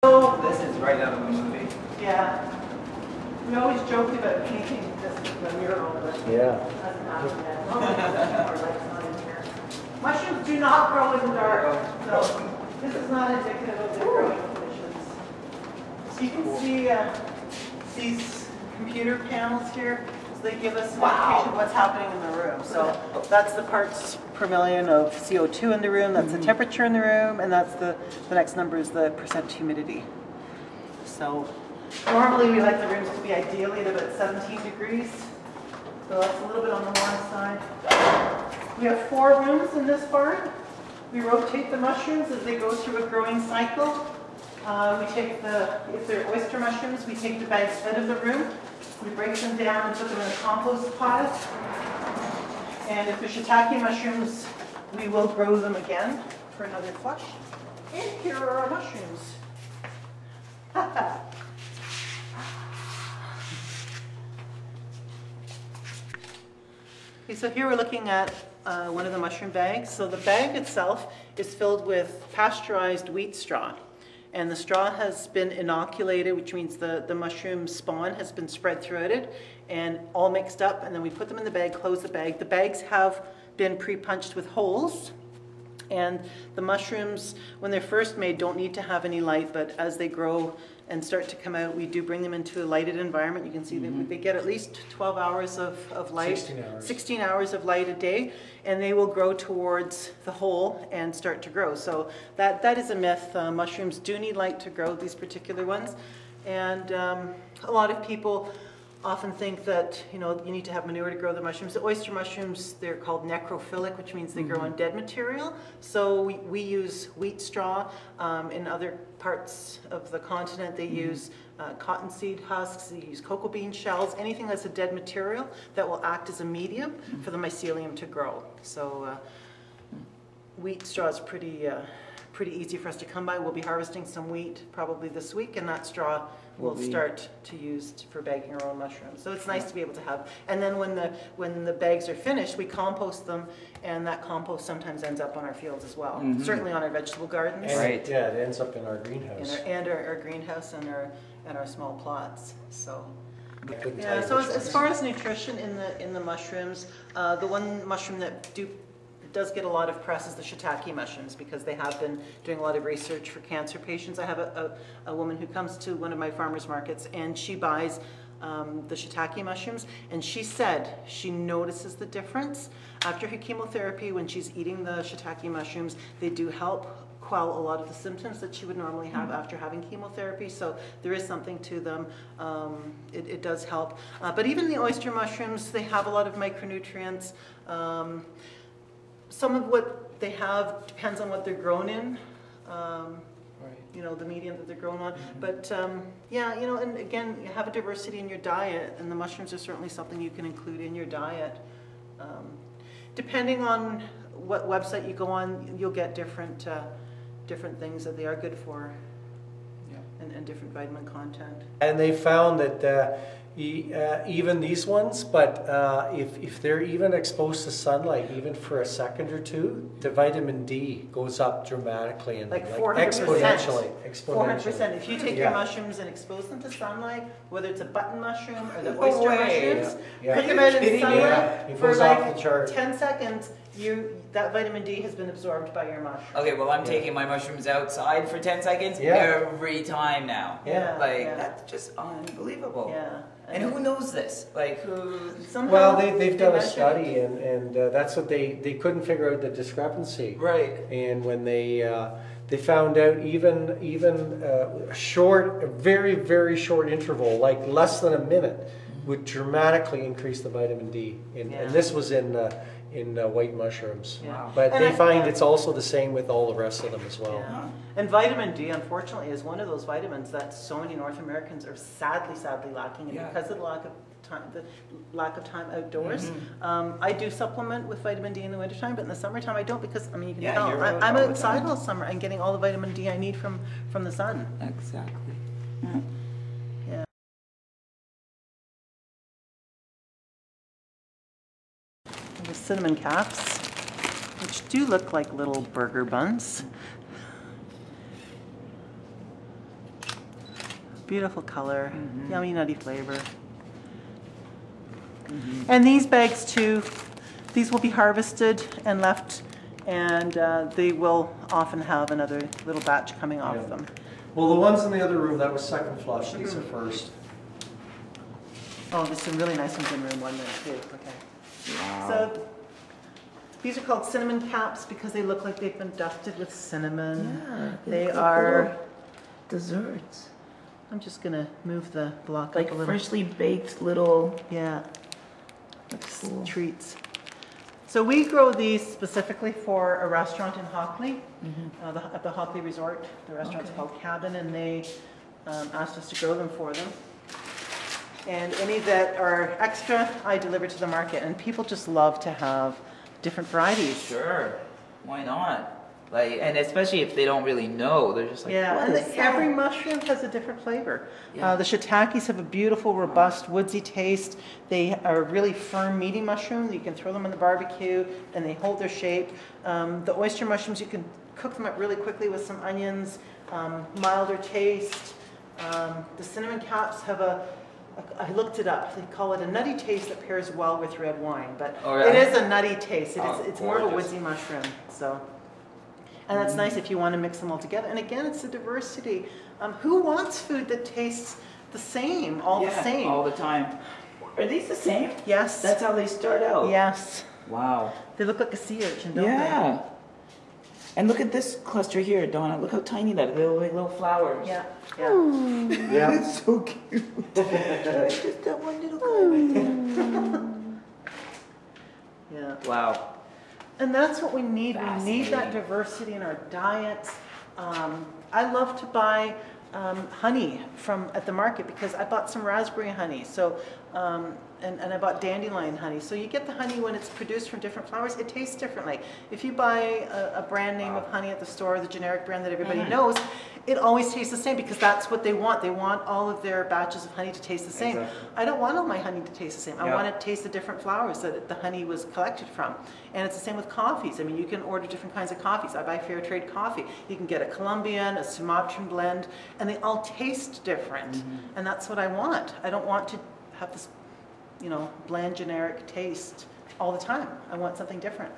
This is right out of the movie. Yeah. We always joke about painting this with a mural, but Yeah. it doesn't happen yet. Our light's not in here. Mushrooms do not grow in the dark, so this is not indicative of their growing conditions. So you can see these computer panels here. So they give us an indication of what's happening in the room. So that's the parts per million of CO2 in the room, that's the temperature in the room, and that's the next number is the percent humidity. So normally we like the rooms to be ideally at about 17 degrees. So that's a little bit on the warm side. We have 4 rooms in this barn. We rotate the mushrooms as they go through a growing cycle. If they're oyster mushrooms, we take the bags out of the room. We break them down and put them in a compost pile. And if they're shiitake mushrooms, we will grow them again for another flush. And here are our mushrooms. Okay, so here we're looking at one of the mushroom bags. So the bag itself is filled with pasteurized wheat straw. And the straw has been inoculated, which means the mushroom spawn has been spread throughout it and all mixed up. And then we put them in the bag, close the bag. The bags have been pre-punched with holes. And the mushrooms, when they're first made, don't need to have any light, but as they grow and start to come out, we do bring them into a lighted environment. You can see that they get at least 12 hours of light. 16 hours. 16 hours of light a day, and they will grow towards the hole and start to grow. So that is a myth. Mushrooms do need light to grow, these particular ones. And a lot of people often think that you need to have manure to grow the mushrooms. The oyster mushrooms, they're called necrophilic, which means they grow on dead material. So we use wheat straw. In other parts of the continent, they use cottonseed husks, they use cocoa bean shells, anything that's a dead material that will act as a medium for the mycelium to grow. So wheat straw is pretty easy for us to come by. We'll be harvesting some wheat probably this week, and that straw we'll start to use for bagging our own mushrooms. So it's nice to be able to have. And then when the bags are finished, we compost them, and that compost sometimes ends up on our fields as well. Certainly on our vegetable gardens. Right. Yeah, it ends up in our greenhouse. And our greenhouse and our small plots. So. Couldn't tell Yeah. you So which as ones. far as nutrition in the mushrooms, the one mushroom that does get a lot of press is the shiitake mushrooms, because they have been doing a lot of research for cancer patients. I have a woman who comes to one of my farmers markets, and she buys the shiitake mushrooms, and she said she notices the difference after her chemotherapy. When she's eating the shiitake mushrooms, they do help quell a lot of the symptoms that she would normally have after having chemotherapy. So there is something to them. It does help. But even the oyster mushrooms, they have a lot of micronutrients. Some of what they have depends on what they're grown in, the medium that they're grown on. But yeah, and again, you have a diversity in your diet, and the mushrooms are certainly something you can include in your diet. Depending on what website you go on, you'll get different things that they are good for, and different vitamin content. And they found that even these ones, but if they're even exposed to sunlight, even for a second or two, the vitamin D goes up dramatically and Like 400%. exponentially. 400%. If you take your mushrooms and expose them to sunlight, whether it's a button mushroom or the oyster mushrooms, put them out in sunlight for like 10 seconds, that vitamin D has been absorbed by your mushroom. Okay, well I'm taking my mushrooms outside for 10 seconds every time now. Yeah. That's just unbelievable. Yeah. And who knows this? Like who? Well, they've done a study, and that's what they couldn't figure out the discrepancy. Right. And when they found out even a very, very short interval, like less than a minute, would dramatically increase the vitamin D. And this was in white mushrooms. Yeah. But they find it's also the same with all the rest of them as well. Yeah. And vitamin D, unfortunately, is one of those vitamins that so many North Americans are sadly lacking, and because of the lack of time outdoors. I do supplement with vitamin D in the wintertime, but in the summertime I don't, because you can tell I'm outside all summer and getting all the vitamin D I need from the sun. Exactly. Yeah. The cinnamon caps, which do look like little burger buns. Beautiful color, yummy nutty flavor. And these bags too, these will be harvested and left, and they will often have another little batch coming off them. Well, the ones in the other room, that was second flush. These are first. Oh, there's some really nice ones in room 1 there too. Okay. Wow. So these are called cinnamon caps because they look like they've been dusted with cinnamon. Yeah, They look like are. little desserts. I'm just gonna move the block Like up a little. freshly baked little Yeah, cool. treats. So we grow these specifically for a restaurant in Hockley, at the Hockley Resort. The restaurant's Okay. called Cabin, and they asked us to grow them for them. And any that are extra, I deliver to the market. And people just love to have different varieties. Sure. Why not? Like, and especially if they don't really know, they're just like, Yeah, what and is that? every mushroom has a different flavor. Yeah. The shiitakes have a beautiful, robust, woodsy taste. They are really firm, meaty mushroom. You can throw them on the barbecue, and they hold their shape. The oyster mushrooms, you can cook them up really quickly with some onions, milder taste. The cinnamon caps have I looked it up. They call it a nutty taste that pairs well with red wine, but Oh, really? it is a nutty taste. Oh, It's more of a gorgeous. woodsy mushroom. So. And that's nice if you want to mix them all together. And again, it's the diversity. Who wants food that tastes the same, all the Yeah, same? all the time. Are these the same? Yes. That's how they start out. Yes. Wow. They look like a sea urchin, don't Yeah. And look at this cluster here, Donna. Look how tiny that is. They look like little flowers. they? Yeah. Yeah. Yeah. It's so cute. Just that one little guy right there. Yeah. Wow. And that's what we need. We need that Fascinating. diversity in our diets. I love to buy honey at the market because I bought some raspberry honey. So, and I bought dandelion honey. So you get the honey when it's produced from different flowers. It tastes differently. If you buy a brand name of honey at the store, the generic brand that everybody knows, it always tastes the same because that's what they want. They want all of their batches of honey to taste the same. Exactly. I don't want all my honey to taste the same. I Yeah. want to taste the different flowers that the honey was collected from. And it's the same with coffees. I mean, you can order different kinds of coffees. I buy fair trade coffee. You can get a Colombian, a Sumatran blend, and they all taste different. And that's what I want. I don't want to have this, bland generic taste all the time. I want something different.